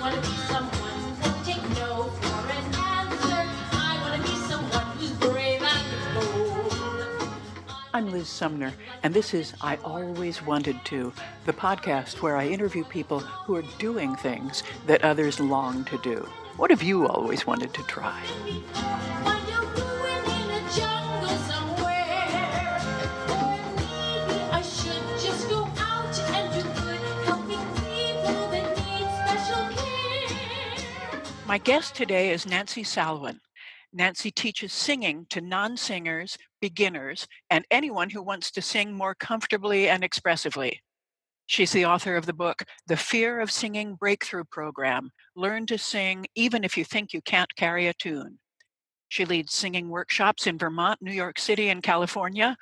want to be someone who won't take no for an answer. I want to be someone who's brave and bold. I'm Liz Sumner, and this is I Always Wanted To, the podcast where I interview people who are doing things that others long to do. What have you always wanted to try? Find a ruin in a jungle somewhere. Or maybe I should just go out and do good, helping people that need special care. My guest today is Nancy Salwen. Nancy teaches singing to non-singers, beginners, and anyone who wants to sing more comfortably and expressively. She's the author of the book, The Fear of Singing Breakthrough Program, Learn to Sing Even If You Think You Can't Carry a Tune. She leads singing workshops in Vermont, New York City, and California,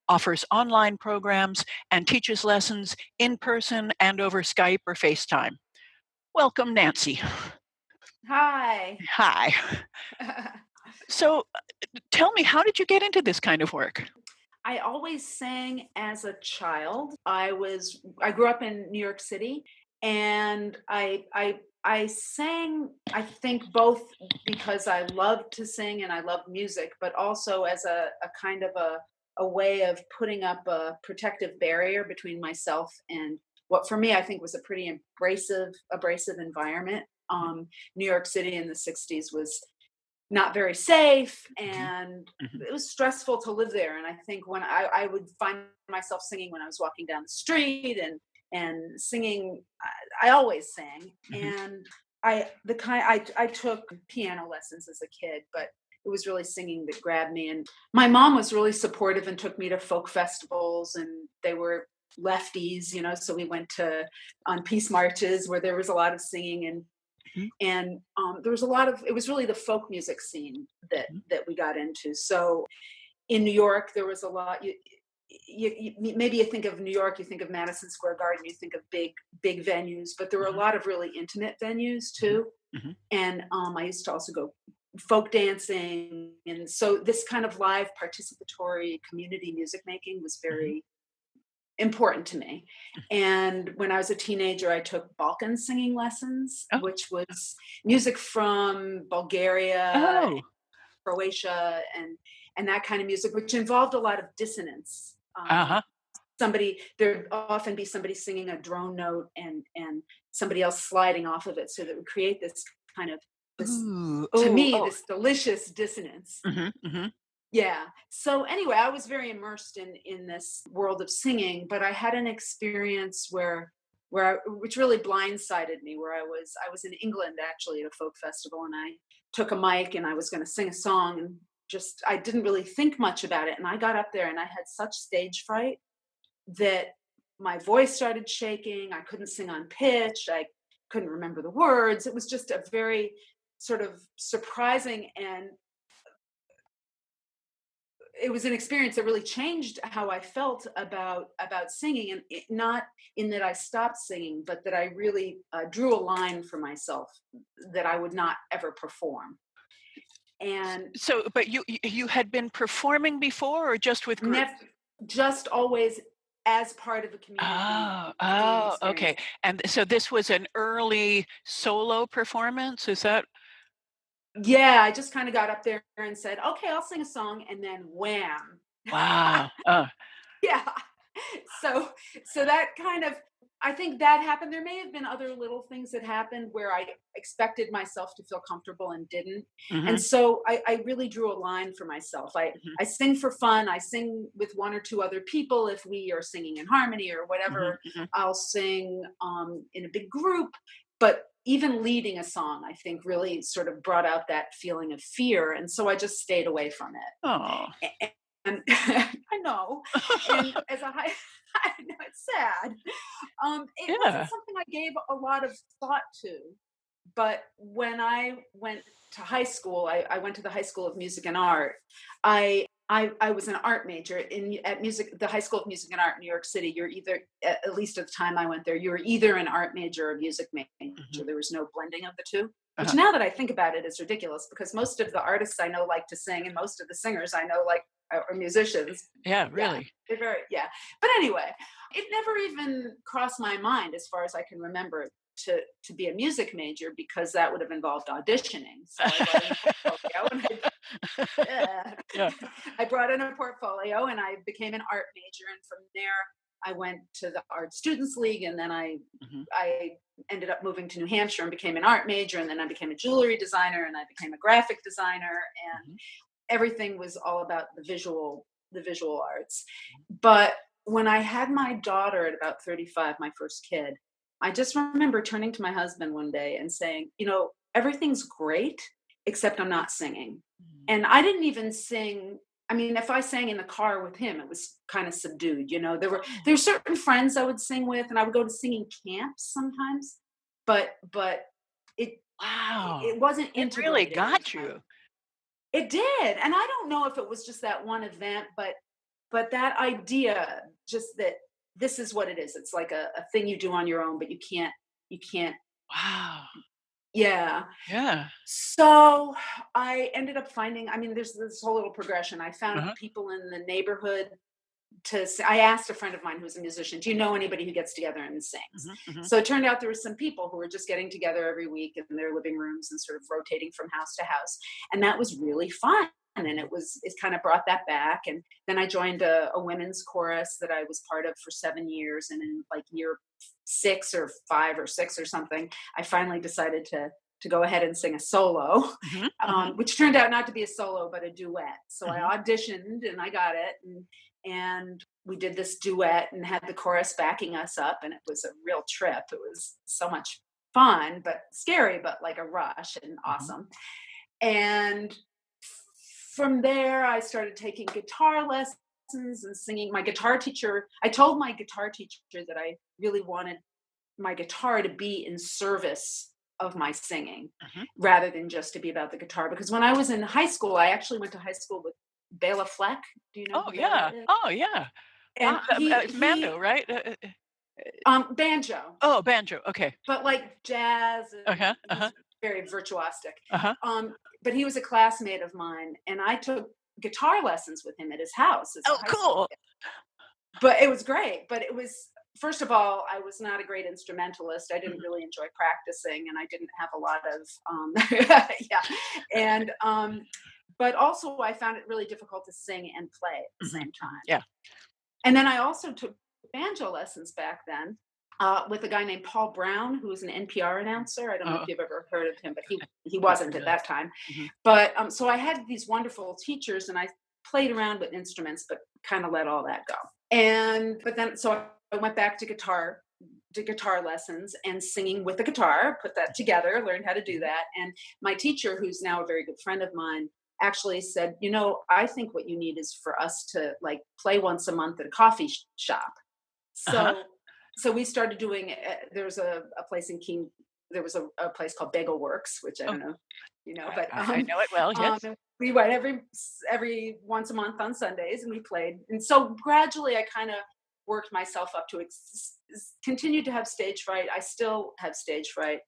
offers online programs, and teaches lessons in person and over Skype or FaceTime. Welcome, Nancy. Hi. Hi. So tell me, how did you get into this kind of work? I always sang as a child. I grew up in New York City, and I sang, I think, both because I loved to sing and I loved music, but also as a kind of a way of putting up a protective barrier between myself and what for me I think was a pretty abrasive environment. New York City in the 60s was not very safe, and it was stressful to live there. And I think when I would find myself singing when I was walking down the street and singing, I always sang. And I took piano lessons as a kid, but it was really singing that grabbed me. And my mom was really supportive and took me to folk festivals, and they were lefties, so we went on peace marches where there was a lot of singing, and there was it was really the folk music scene that we got into. So in New York, there was a lot. Maybe you think of New York, you think of Madison Square Garden, you think of big venues, but there were a lot of really intimate venues too. And I used to also go folk dancing. And so this kind of live participatory community music making was very important to me. And when I was a teenager, I took Balkan singing lessons, which was music from Bulgaria, Croatia, and that kind of music, which involved a lot of dissonance. There'd often be somebody singing a drone note and somebody else sliding off of it, so that would create this kind of this delicious dissonance. Yeah. So anyway, I was very immersed in this world of singing, but I had an experience which really blindsided me, where I was in England actually at a folk festival, and I took a mic and I was going to sing a song, and I didn't really think much about it. And I got up there and I had such stage fright that my voice started shaking. I couldn't sing on pitch. I couldn't remember the words. It was just a very sort of surprising, and it was an experience that really changed how I felt about singing, and not in that I stopped singing, but that I really drew a line for myself that I would not ever perform. And so, but you had been performing before, or just with groups? Just always as part of a community. Okay. And so this was an early solo performance, is that? Yeah, I just kind of got up there and said, okay, I'll sing a song, and then wham. Wow. Yeah. So that kind of, I think that happened. There may have been other little things that happened where I expected myself to feel comfortable and didn't. And so I really drew a line for myself. I sing for fun. I sing with one or two other people if we are singing in harmony or whatever. I'll sing in a big group. But even leading a song, I think, really sort of brought out that feeling of fear. And so I just stayed away from it. Oh. And I know. And I know it's sad. It wasn't something I gave a lot of thought to. But when I went to high school, I went to the High School of Music and Art. I was an art major at the High School of Music and Art in New York City. You're either, at least at the time I went there, you were either an art major or a music major. There was no blending of the two, which now that I think about it is ridiculous, because most of the artists I know like to sing, and most of the singers I know are musicians. Yeah, really. Yeah, they're But anyway, it never even crossed my mind, as far as I can remember, to be a music major because that would have involved auditioning. So I brought in a portfolio and Yeah. I brought in a portfolio and I became an art major. And from there, I went to the Art Students League, and then I Mhm. I ended up moving to New Hampshire and became an art major, and then I became a jewelry designer, and I became a graphic designer, and Mhm. everything was all about the visual arts. But when I had my daughter at about 35, my first kid, I just remember turning to my husband one day and saying, everything's great except I'm not singing. Mhm. And I didn't even sing. I mean, if I sang in the car with him, it was kind of subdued. There's certain friends I would sing with, and I would go to singing camps sometimes, but it Wow. it wasn't It really integrated into got my you. life. It did, and I don't know if it was just that one event, but that idea, just that this is what it is. It's like a thing you do on your own, but you can't. Wow. Yeah. Yeah. So I ended up finding. I mean, there's this whole little progression. I found Uh-huh. people in the neighborhood I asked a friend of mine who's a musician, do you know anybody who gets together and sings? Mhm. Mhm. So it turned out there were some people who were just getting together every week in their living rooms and sort of rotating from house to house. And that was really fun. And it kind of brought that back. And then I joined a women's chorus that I was part of for 7 years. And in like year 6 or 5 or 6 or something, I finally decided to go ahead and sing a solo, Mhm. Mhm. which turned out not to be a solo, but a duet. So I Mhm. auditioned and I got it. And we did this duet and had the chorus backing us up, and it was a real trip. It was so much fun, but scary, but like a rush and Mhm. awesome. And from there, I started taking guitar lessons and singing. I told my guitar teacher that I really wanted my guitar to be in service of my singing Mhm. rather than just to be about the guitar. Because when I was in high school, I actually went to high school with Bela Fleck. Do you know Oh, who Bela yeah. is? Oh, yeah. And It's Mando, right? banjo, Oh, banjo. Okay. but like jazz, Uh-huh. and Uh-huh. he's very virtuosic. Uh-huh. But he was a classmate of mine, and I took guitar lessons with him at his house as a Oh, high school cool. kid. But it was great. But it was, first of all, I was not a great instrumentalist. I didn't Mhm. really enjoy practicing, and I didn't have a lot of yeah. And but also I found it really difficult to sing and play at the Mhm. same Mhm. time. Yeah. And then I also took banjo lessons back then with a guy named Paul Brown, who was an NPR announcer. I don't know if Oh, you've ever heard of him, but he not wasn't at really. that time. Mhm. But so I had these wonderful teachers, and I played around with instruments, but kind of let all that go. But then so I went back to guitar lessons and singing with the guitar, put that together, learned how to do Mhm. that. And my teacher, who's now a very good friend of mine, actually said, I think what you need is for us to like play once a month at a coffee shop. Uh-huh. So we started doing, there's a place in King, there was a place called Bagel Works, which I Oh, don't know, but I know it well, yes. and we went every once a month on Sundays, and we played. And so gradually I kind of worked myself up to continue to have stage fright. I still have stage fright,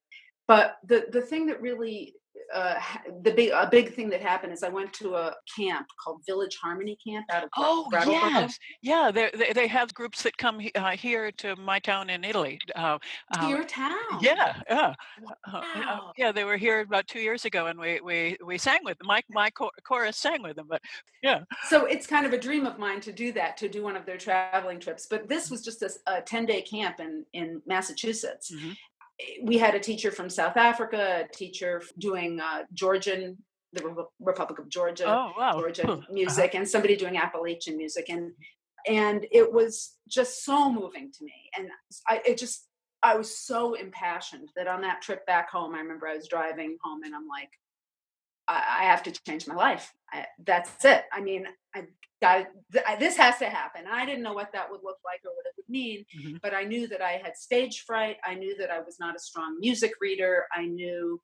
but the thing that really a big thing that happened is I went to a camp called Village Harmony Camp out of Oh, Brattleboro. yes. Yeah, they have groups that come here to my town in Italy. To Uh, your town. yeah, yeah. Wow. Yeah, they were here about 2 years ago, and we sang with them. My chorus sang with them, but yeah. So it's kind of a dream of mine to do that, to do one of their traveling trips. But this was just a 10-day camp in Massachusetts. Mhm. We had a teacher from South Africa, a teacher doing the Republic of Georgia, Oh, wow. Huh. Georgian Uh-huh. music, and somebody doing Appalachian music. And it was just so moving to me. And I was so impassioned that on that trip back home, I remember I was driving home and I'm like, I have to change my life. That's it. I mean, I got this has to happen. And I didn't know what that would look like or what it would mean, Mhm. but I knew that I had stage fright. I knew that I was not a strong music reader. I knew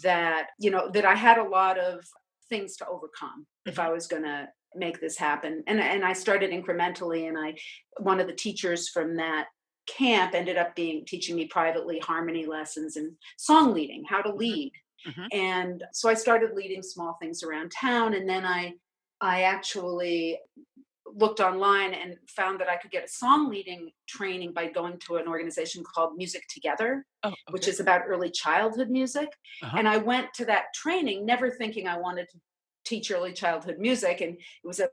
that, that I had a lot of things to overcome if Mhm. I was going to make this happen. And I started incrementally. And one of the teachers from that camp ended up teaching me privately harmony lessons and song leading, how to Mhm. lead. Mhm. And so I started leading small things around town. And then I actually looked online and found that I could get a song leading training by going to an organization called Music Together, Oh, which okay. is about early childhood music. Uh-huh. And I went to that training never thinking I wanted to teach early childhood music. And it was a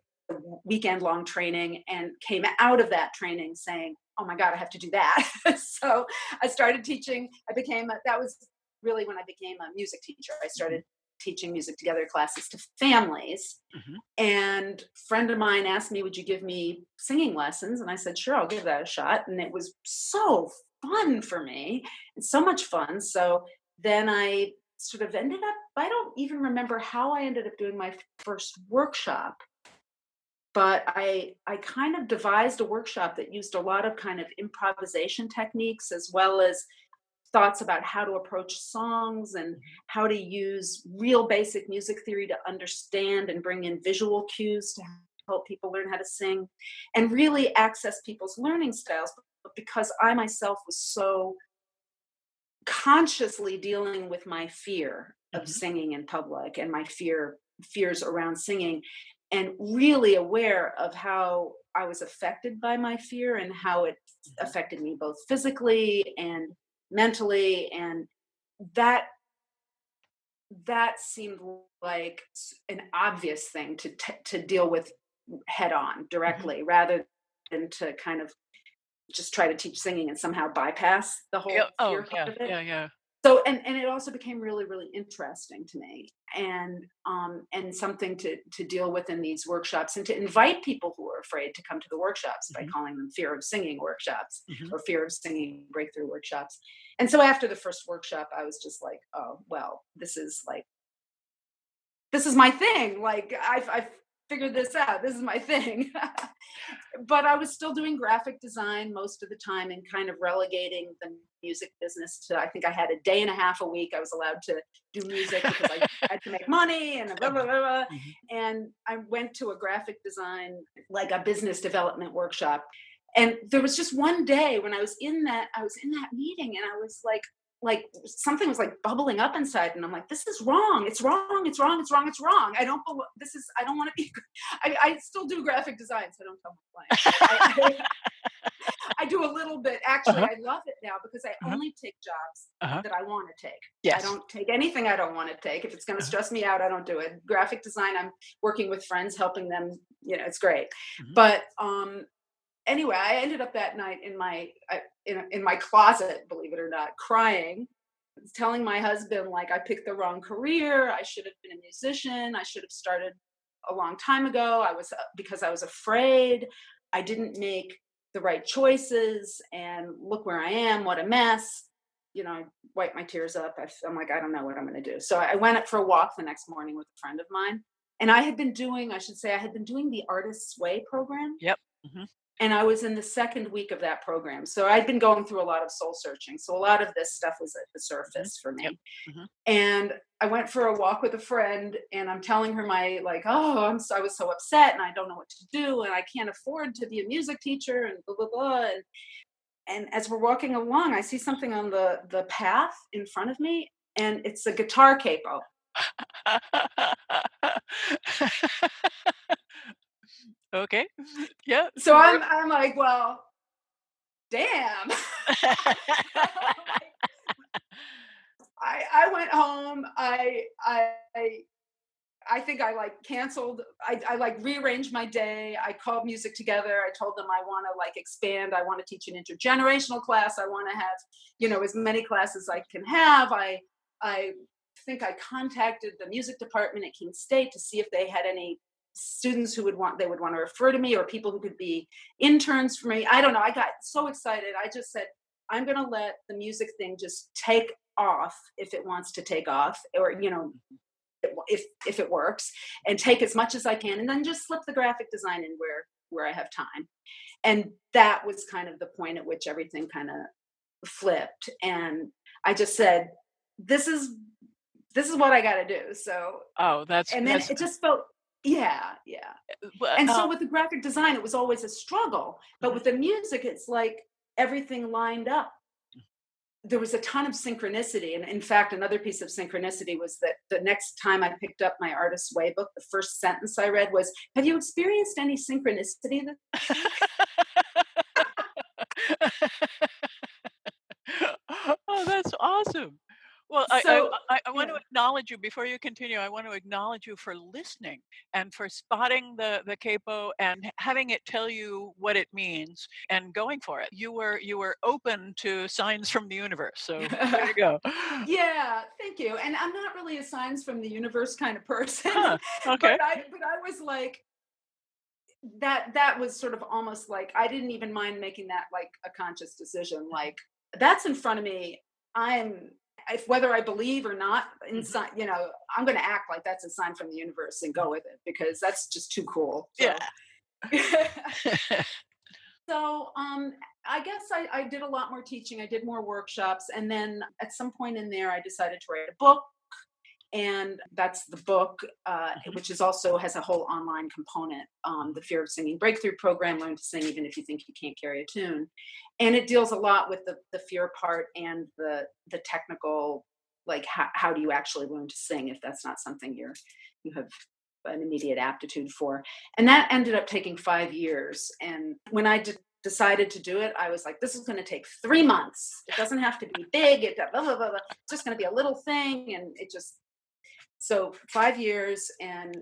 weekend long training, and came out of that training saying, oh my God, I have to do that. So I started teaching. That was really when I became a music teacher. I started teaching Music Together classes to families. Mhm. And a friend of mine asked me, would you give me singing lessons? And I said, sure, I'll give that a shot. And it was so fun for me, and so much fun. So then I sort of ended up, I don't even remember how I ended up doing my first workshop, but I kind of devised a workshop that used a lot of kind of improvisation techniques, as well as thoughts about how to approach songs and how to use real basic music theory to understand and bring in visual cues to help people learn how to sing and really access people's learning styles. But because I myself was so consciously dealing with my fear of Mhm. singing in public and my fears around singing, and really aware of how I was affected by my fear and how it Mhm. affected me both physically and mentally, and that that seemed like an obvious thing to deal with head on Mhm. directly, rather than to kind of just try to teach singing and somehow bypass the Yeah. whole Oh, fear part yeah. of it. Yeah, yeah. So and it also became really, really interesting to me, and something to deal with in these workshops, and to invite people who are afraid to come to the workshops by Mhm. calling them fear of singing workshops Mhm. or fear of singing breakthrough workshops. And so after the first workshop, I was just like, oh well, this is my thing. Like I've figured this out. This is my thing. But I was still doing graphic design most of the time, and kind of relegating the music business to, I think I had a day and a half a week I was allowed to do music because I had to make money and blah, blah, blah, blah. Mhm. And I went to a graphic design, like a business development workshop. And there was just one day when I was in that meeting, and I was like something was like bubbling up inside, and I'm like, this is wrong. It's wrong. It's wrong. It's wrong. It's wrong. I don't want to be, I still do graphic design, so I don't tell my clients, but I do a little bit. Actually, Uh-huh. I love it now because I Uh-huh. only take jobs Uh-huh. that I want to take. I Yes. don't take anything I don't want to take. If it's going to Uh-huh. stress me out, I don't do it. Graphic design, I'm working with friends, helping them. It's great. Mhm. But anyway, I ended up that night in my closet, believe it or not, crying, telling my husband like I picked the wrong career. I should have been a musician. I should have started a long time ago. Because I was afraid. I didn't make the right choices, and look where I am. What a mess. I wipe my tears up. I'm like, I don't know what I'm going to do. So I went up for a walk the next morning with a friend of mine, and I should say, I had been doing the Artist's Way program, Yep. Mhm. and I was in the second week of that program. So I'd been going through a lot of soul searching. So a lot of this stuff was at the Mhm. surface for Yep. me. Mhm. And I went for a walk with a friend, and I'm telling her my like, oh, I was so upset, and I don't know what to do, and I can't afford to be a music teacher, and blah blah blah. And as we're walking along, I see something on the path in front of me, and it's a guitar capo. Okay. Yeah. So I'm like, well, damn. I went home. I think I like canceled. I like rearranged my day. I called Music Together. I told them I want to like expand. I want to teach an intergenerational class. I want to have, as many classes I can have. I think I contacted the music department at King State to see if they had any students who they would want to refer to me, or people who could be interns for me. I don't know. I got so excited. I just said, I'm going to let the music thing just take off if it wants to take off, or if it works, and take as much as I can, and then just slip the graphic design in where I have time. And that was kind of the point at which everything kind of flipped, and I just said, this is what I got to do. So, Oh, and then that's it just felt, yeah, yeah. well, And so with the graphic design, it was always a struggle, but mhm. with the music, it's like everything lined up. there was a ton of synchronicity. And in fact, another piece of synchronicity was that the next time I picked up my Artist's Way book, the first sentence I read was, "Have you experienced any synchronicity this week?" Oh, that's awesome. Well, So, I want to yeah. acknowledge you before you continue. I want to acknowledge you for listening and for spotting the capo and having it tell you what it means and going for it. You were open to signs from the universe. So there you go. Yeah, thank you. And I'm not really a signs from the universe kind of person, Huh. Okay. but I was like, that was sort of almost like I didn't even mind making that like a conscious decision. Like that's in front of me. I'm if whether I believe or not Mhm. inside, I'm going to act like that's a sign from the universe and go with it because that's just too cool. Yeah. So, so I guess I did a lot more teaching. I did more workshops, and then at some point in there, I decided to write a book, and that's the book, Mhm. which is also has a whole online component, the Fear of Singing Breakthrough Program, Learn to Sing Even If You Think You Can't Carry a Tune. And it deals a lot with the fear part and the technical, like how do you actually learn to sing if that's not something you have an immediate aptitude for. And that ended up taking 5 years. And when I decided to do it, I was like, this is going to take 3 months. It doesn't have to be big. Blah, blah, blah, blah. It's just going to be a little thing. And it just, so 5 years. And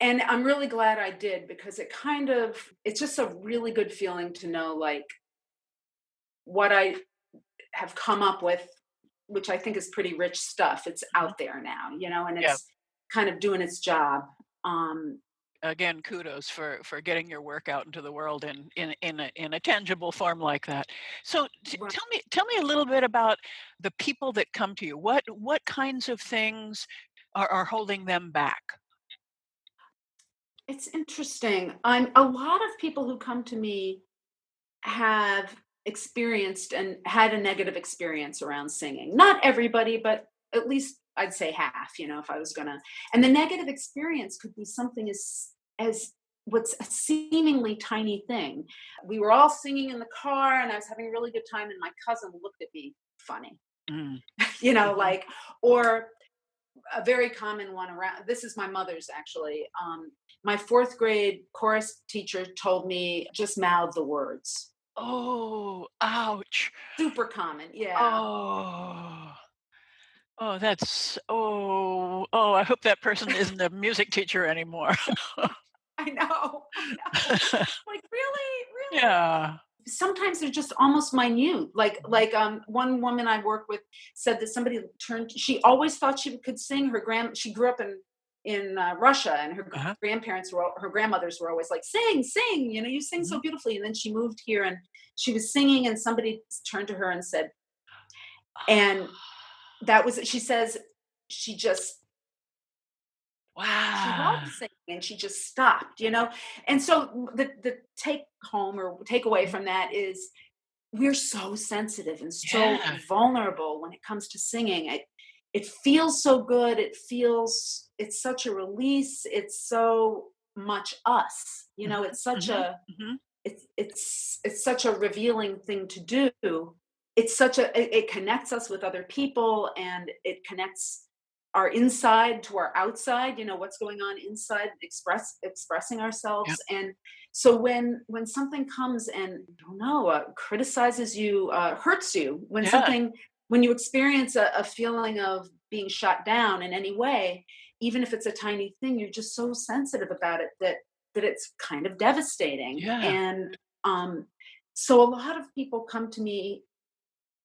I'm really glad I did because it's just a really good feeling to know like what I have come up with, which I think is pretty rich stuff. It's Mhm. out there now, and Yeah. it's kind of doing its job. Um, Again, kudos for getting your work out into the world in a tangible form like that. So tell me a little bit about the people that come to you. What kinds of things are holding them back? it's interesting. A lot of people who come to me have experienced and had a negative experience around singing. Not everybody, but at least I'd say half, if I was gonna. And the negative experience could be something as what's a seemingly tiny thing. We were all singing in the car and I was having a really good time and my cousin looked at me funny. Mm, mhm. Like, or a very common one around this is my mother's actually. My fourth grade chorus teacher told me just mouth the words. Oh, ouch. Super common, yeah. Oh. Oh, oh, I hope that person isn't a music teacher anymore. I know. Like, really? Really? Yeah. Sometimes they're just almost minute. Mhm. One woman I work with said that somebody she always thought she could sing. She grew up in Russia, and Uh-huh. her grandmothers were always like, "Sing, sing, you sing so Mhm. beautifully." And then she moved here, and she was singing, and somebody turned to her and said, and that was she says she just she Wow. loves singing and she just stopped. And so the take home or takeaway Mhm. from that is we're so sensitive and so Yeah. vulnerable when it comes to singing. It feels so good. It's such a release. It's so much us. Mhm, It's such mhm, a mhm. it's such a revealing thing to do. It connects us with other people and it connects our inside to our outside, what's going on inside, expressing Yep, ourselves. And so when something comes and I don't know, criticizes you, hurts you, yeah, when you experience a feeling of being shut down in any way, even if it's a tiny thing, you're just so sensitive about it that it's kind of devastating. yeah, And so a lot of people come to me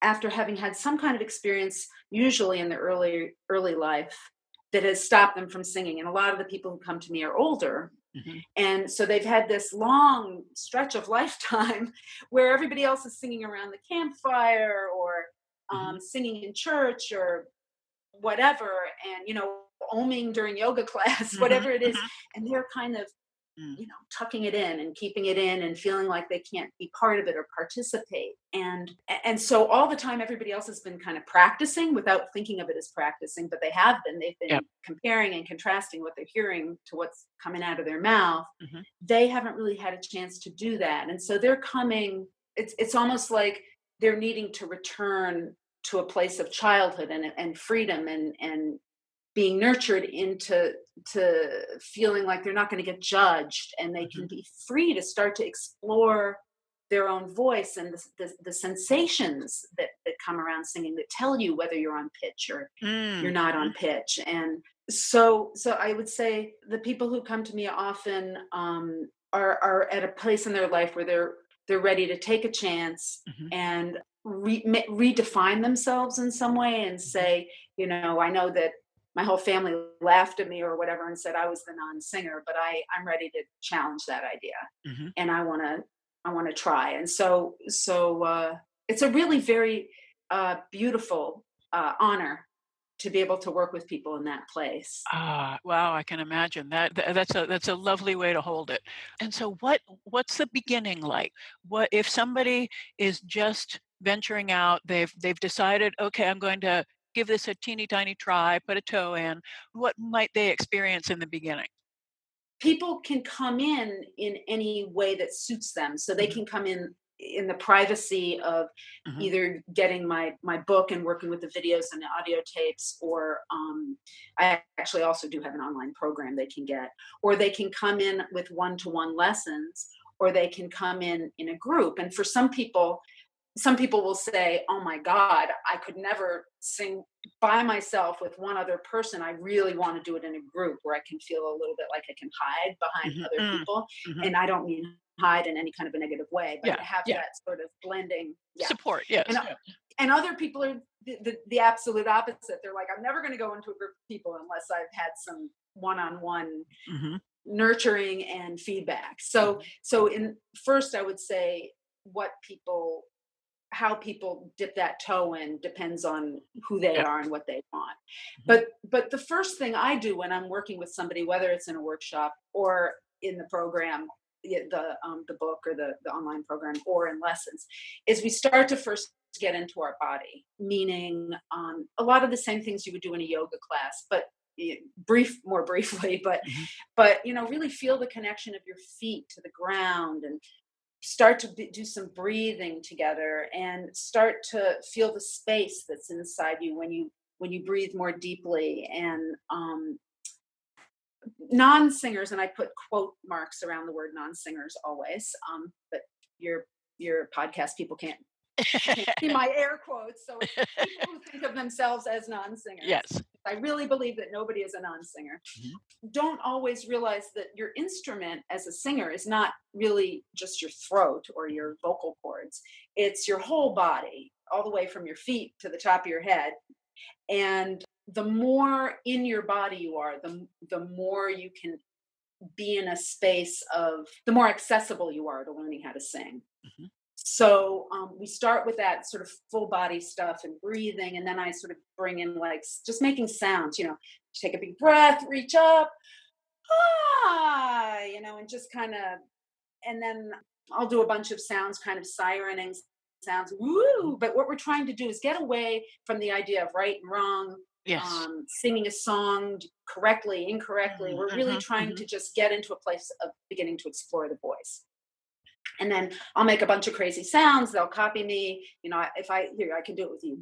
after having had some kind of experience, usually in the early life, that has stopped them from singing. And a lot of the people who come to me are older. mhm, And so they've had this long stretch of lifetime where everybody else is singing around the campfire or mhm. singing in church or whatever, and oming during yoga class, Mhm, whatever it is, mhm, and they're kind of mm. tucking it in and keeping it in and feeling like they can't be part of it or participate. And so all the time everybody else has been kind of practicing without thinking of it as practicing, but they've Yep, been comparing and contrasting what they're hearing to what's coming out of their mouth. mhm. They haven't really had a chance to do that, and so they're coming. It's almost like they're needing to return to a place of childhood and freedom and being nurtured into feeling like they're not going to get judged, and they can be free to start to explore their own voice and the sensations that come around singing that tell you whether you're on pitch or you're not on pitch. And so I would say the people who come to me often are at a place in their life where they're ready to take a chance and redefine themselves in some way and say, I know that my whole family laughed at me or whatever and said I was the non-singer, but I'm ready to challenge that idea, and I want to try. And so it's a really very beautiful honor to be able to work with people in that place. Wow, I can imagine that's a lovely way to hold it. And so what's the beginning like? What if somebody is just venturing out, they've decided, okay, I'm going to give this a teeny tiny try, put a toe in. What might they experience in the beginning? People can come in any way that suits them. So they can come in the privacy of either getting my book and working with the videos and the audio tapes, or I actually also do have an online program they can get, or they can come in with one-to-one lessons, or they can come in a group. And for some people will say, oh my God, I could never sing by myself with one other person. I really want to do it in a group where I can feel a little bit like I can hide behind other people. And I don't mean hide in any kind of a negative way, but have that sort of blending support. Yes. And other people are the absolute opposite. They're like, I'm never going to go into a group of people unless I've had some one-on-one nurturing and feedback. So in first, I would say how people dip that toe in depends on who they are and what they want. But the first thing I do when I'm working with somebody, whether it's in a workshop or in the program, the book or the online program or in lessons, is we start to first get into our body, meaning a lot of the same things you would do in a yoga class, but more briefly, but really feel the connection of your feet to the ground, and start to do some breathing together, and start to feel the space that's inside you when you breathe more deeply. And non-singers, and I put quote marks around the word non-singers always, but your podcast people can't see my air quotes, so it's people who think of themselves as non-singers. Yes. I really believe that nobody is a non-singer. Don't always realize that your instrument as a singer is not really just your throat or your vocal cords. It's your whole body, all the way from your feet to the top of your head. And the more in your body you are, the more you can be in a space of, the more accessible you are to learning how to sing. So we start with that sort of full body stuff and breathing, and then I sort of bring in like just making sounds, take a big breath, reach up, and just kind of, and then I'll do a bunch of sounds, kind of sirening sounds, woo. But what we're trying to do is get away from the idea of right and wrong, singing a song correctly, incorrectly. We're really trying to just get into a place of beginning to explore the voice. And then I'll make a bunch of crazy sounds. They'll copy me. If I can do it with you.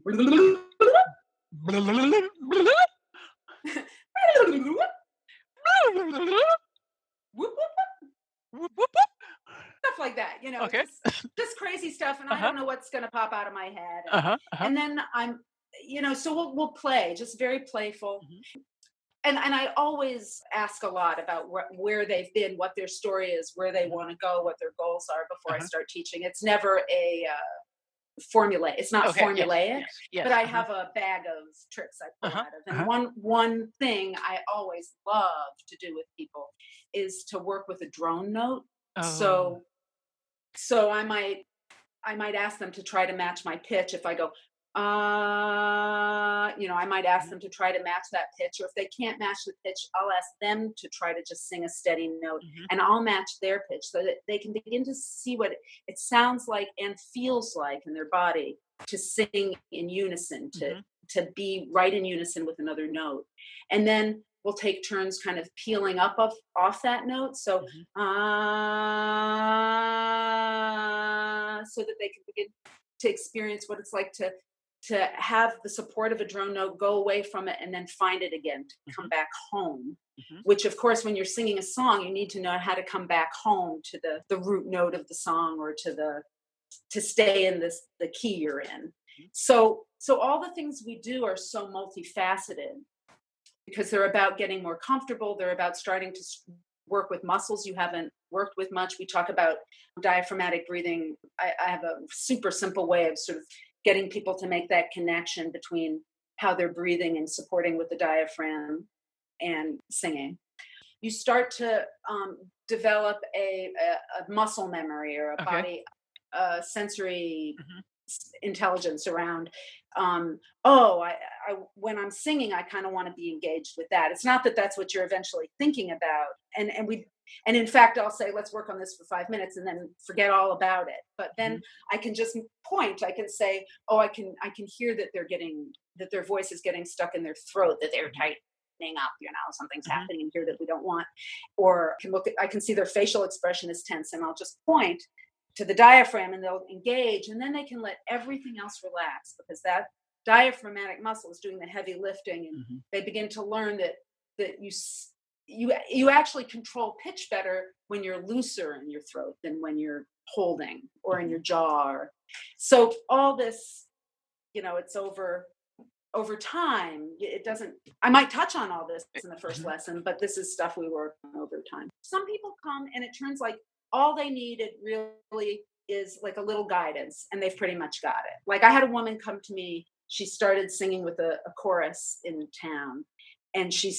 Stuff like that, Okay. just crazy stuff. And I don't know what's going to pop out of my head. And then I'm, so we'll play, just very playful. And I always ask a lot about where they've been, what their story is, where they want to go, what their goals are before I start teaching. It's never a formula. It's not formulaic, but I have a bag of tricks I pull out of. And one thing I always love to do with people is to work with a drone note. So I might ask them to try to match my pitch. If I go, I might ask them to try to match that pitch, or if they can't match the pitch, I'll ask them to try to just sing a steady note, and I'll match their pitch so that they can begin to see what it sounds like and feels like in their body to sing in unison, to be right in unison with another note. And then we'll take turns kind of peeling up off that note. So, so that they can begin to experience what it's like to to have the support of a drone note, go away from it, and then find it again to come back home. Which, of course, when you're singing a song, you need to know how to come back home to the root note of the song, or to stay in the key you're in. So all the things we do are so multifaceted, because they're about getting more comfortable. They're about starting to work with muscles you haven't worked with much. We talk about diaphragmatic breathing. I have a super simple way of sort of getting people to make that connection between how they're breathing and supporting with the diaphragm and singing. You start to develop a muscle memory, or a body sensory intelligence around, when I'm singing, I kind of want to be engaged with that. It's not that that's what you're eventually thinking about. And in fact, I'll say, let's work on this for 5 minutes and then forget all about it. But then I can just point, I can say, I can hear that that their voice is getting stuck in their throat, that they're tightening up, something's happening in here that we don't want. Or I can see their facial expression is tense, and I'll just point to the diaphragm, and they'll engage, and then they can let everything else relax, because that diaphragmatic muscle is doing the heavy lifting, and they begin to learn that you actually control pitch better when you're looser in your throat than when you're holding, or in your jaw. So all this, it's over time. I might touch on all this in the first lesson, but this is stuff we work on over time. Some people come and it turns like all they needed really is like a little guidance, and they've pretty much got it. Like, I had a woman come to me. She started singing with a chorus in town, and she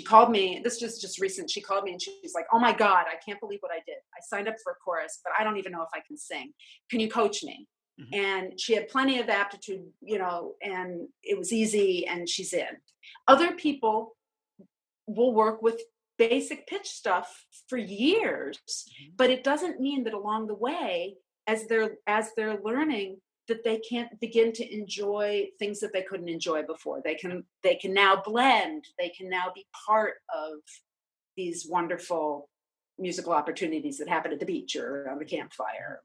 called me. This is just recent. She called me and she's like, "Oh my God, I can't believe what I did. I signed up for a chorus, but I don't even know if I can sing. Can you coach me?" And she had plenty of aptitude, and it was easy, and she's in. Other people will work with basic pitch stuff for years, but it doesn't mean that along the way, as they're learning, that they can't begin to enjoy things that they couldn't enjoy before. They can now blend. They can now be part of these wonderful musical opportunities that happen at the beach or around the campfire.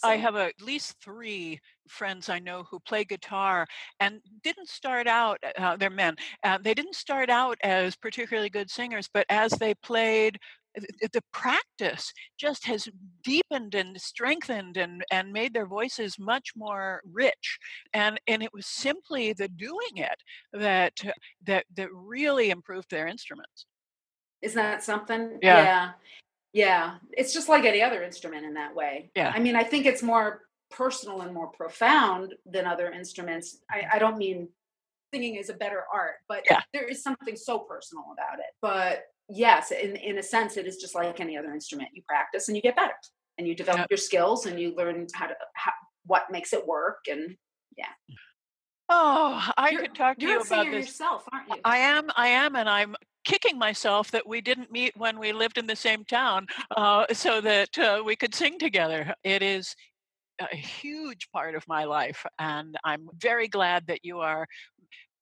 I have at least 3 friends I know who play guitar and didn't start out, they're men, they didn't start out as particularly good singers, but as they played, the practice just has deepened and strengthened and made their voices much more rich. And it was simply the doing it that really improved their instruments. Isn't that something? Yeah. Yeah, it's just like any other instrument in that way. Yeah. I mean, I think it's more personal and more profound than other instruments. I don't mean singing is a better art, but there is something so personal about it. But yes, in a sense, it is just like any other instrument. You practice and you get better, and you develop your skills, and you learn what makes it work. And I could talk to you about you're a singer this. yourself, aren't you? I am, and I'm kicking myself that we didn't meet when we lived in the same town, so that we could sing together. It is a huge part of my life, and I'm very glad that you are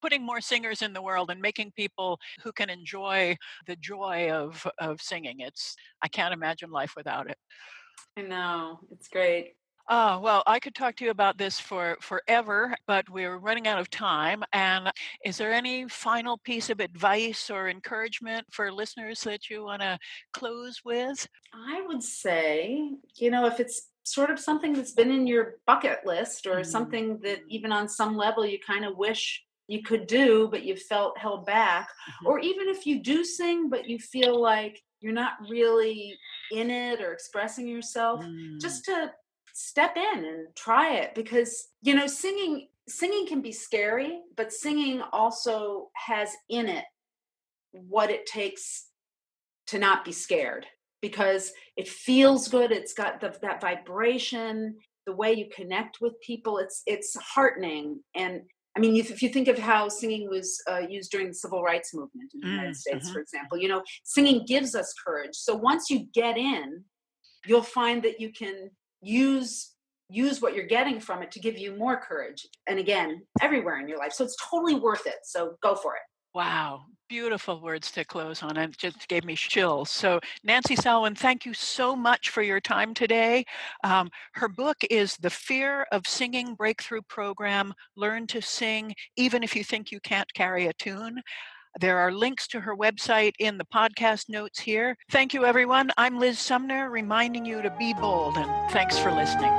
putting more singers in the world and making people who can enjoy the joy of singing. I can't imagine life without it. I know, it's great. Oh, well, I could talk to you about this for forever, but we're running out of time. And is there any final piece of advice or encouragement for listeners that you want to close with? I would say, if it's sort of something that's been in your bucket list, or something that even on some level you kind of wish you could do, but you felt held back, or even if you do sing, but you feel like you're not really in it or expressing yourself, just to step in and try it, because, singing can be scary, but singing also has in it what it takes to not be scared, because it feels good. It's got that vibration, the way you connect with people. It's heartening. And I mean, if you think of how singing was used during the civil rights movement in the United States, for example, singing gives us courage. So once you get in, you'll find that you can use what you're getting from it to give you more courage. And again, everywhere in your life. So it's totally worth it. So go for it. Wow, beautiful words to close on. It just gave me chills. So, Nancy Salwen, thank you so much for your time today. Her book is The Fear of Singing Breakthrough Program, Learn to Sing Even If You Think You Can't Carry a Tune. There are links to her website in the podcast notes here. Thank you, everyone. I'm Liz Sumner, reminding you to be bold, and thanks for listening.